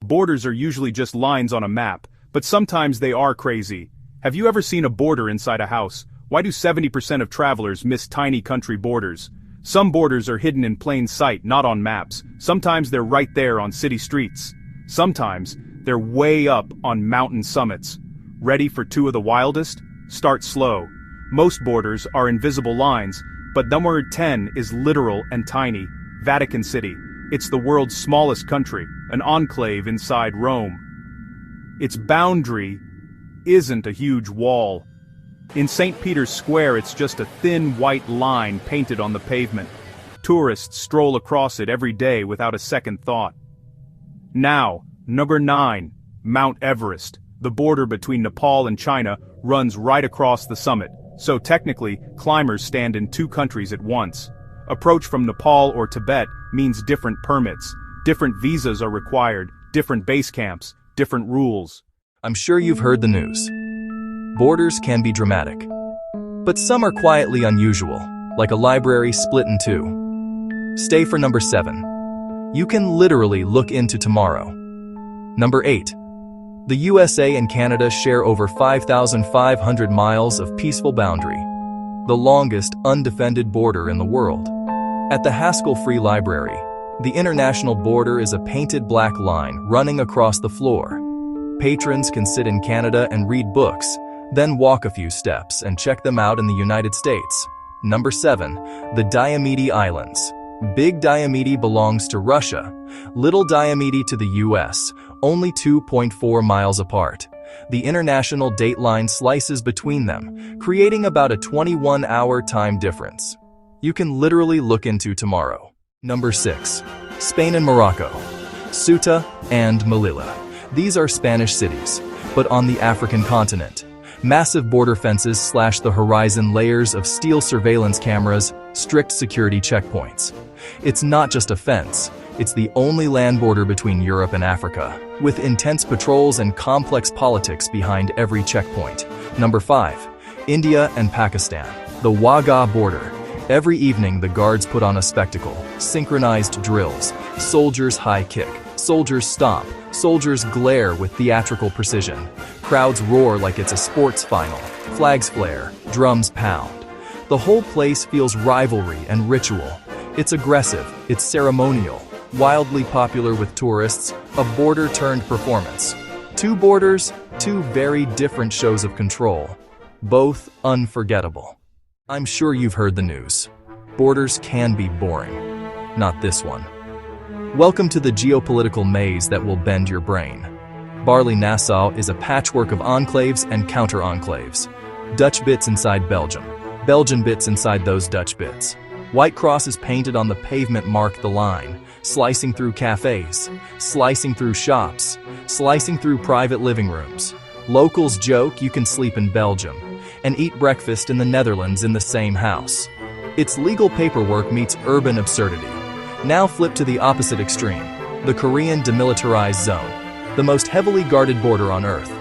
Borders are usually just lines on a map, but sometimes they are crazy. Have you ever seen a border inside a house? Why do 70% of travelers miss tiny country borders? Some borders are hidden in plain sight, not on maps. Sometimes they're right there on city streets. Sometimes they're way up on mountain summits. Ready for two of the wildest? Start slow. Most borders are invisible lines, but number 10 is literal and tiny. Vatican City. It's the world's smallest country, an enclave inside Rome. Its boundary isn't a huge wall. In St. Peter's Square, it's just a thin white line painted on the pavement. Tourists stroll across it every day without a second thought. Now, number 9, Mount Everest. The border between Nepal and China runs right across the summit, so technically, climbers stand in two countries at once. Approach from Nepal or Tibet means different permits, different visas are required, different base camps, different rules. I'm sure you've heard the news. Borders can be dramatic, but some are quietly unusual, like a library split in two. Stay for number 7. You can literally look into tomorrow. Number 8. The USA and Canada share over 5,500 miles of peaceful boundary, the longest undefended border in the world. At the Haskell Free Library, the international border is a painted black line running across the floor. Patrons can sit in Canada and read books, then walk a few steps and check them out in the United States. Number 7. The Diomede Islands. Big Diomede belongs to Russia, Little Diomede to the US, only 2.4 miles apart. The international date line slices between them, creating about a 21-hour time difference. You can literally look into tomorrow. Number 6. Spain and Morocco. Ceuta and Melilla. These are Spanish cities, but on the African continent. Massive border fences slash the horizon, layers of steel surveillance cameras, strict security checkpoints. It's not just a fence, it's the only land border between Europe and Africa, with intense patrols and complex politics behind every checkpoint. Number 5. India and Pakistan. The Wagah border. Every evening the guards put on a spectacle, synchronized drills, soldiers high kick, soldiers stomp, soldiers glare with theatrical precision. Crowds roar like it's a sports final, flags flare, drums pound. The whole place feels rivalry and ritual. It's aggressive, it's ceremonial, wildly popular with tourists, a border-turned performance. Two borders, two very different shows of control, both unforgettable. I'm sure you've heard the news. Borders can be boring. Not this one. Welcome to the geopolitical maze that will bend your brain. Baarle Nassau is a patchwork of enclaves and counter-enclaves. Dutch bits inside Belgium. Belgian bits inside those Dutch bits. White crosses painted on the pavement mark the line, slicing through cafes, slicing through shops, slicing through private living rooms. Locals joke you can sleep in Belgium and eat breakfast in the Netherlands in the same house. It's legal paperwork meets urban absurdity. Now flip to the opposite extreme, the Korean demilitarized zone, the most heavily guarded border on Earth.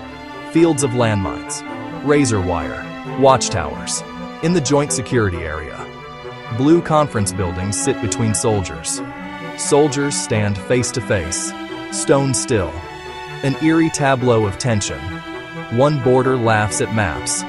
Fields of landmines, razor wire, watchtowers. In the joint security area, blue conference buildings sit between soldiers. Soldiers stand face to face, stone still. An eerie tableau of tension. One border laughs at maps.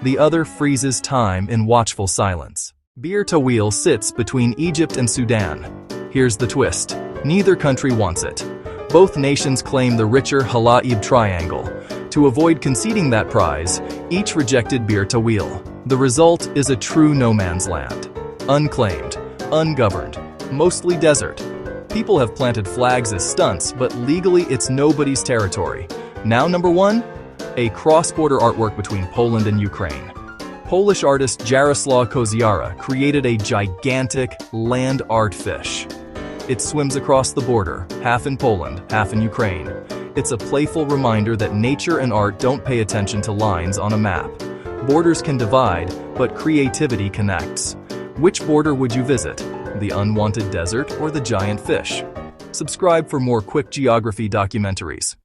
The other freezes time in watchful silence. Bir Tawil sits between Egypt and Sudan. Here's the twist. Neither country wants it. Both nations claim the richer Halaib Triangle. To avoid conceding that prize, each rejected Bir Tawil. The result is a true no-man's land. Unclaimed, ungoverned, mostly desert. People have planted flags as stunts, but legally it's nobody's territory. Now number 1, a cross-border artwork between Poland and Ukraine. Polish artist Jaroslaw Koziara created a gigantic land art fish. It swims across the border, half in Poland, half in Ukraine. It's a playful reminder that nature and art don't pay attention to lines on a map. Borders can divide, but creativity connects. Which border would you visit? The unwanted desert or the giant fish? Subscribe for more quick geography documentaries.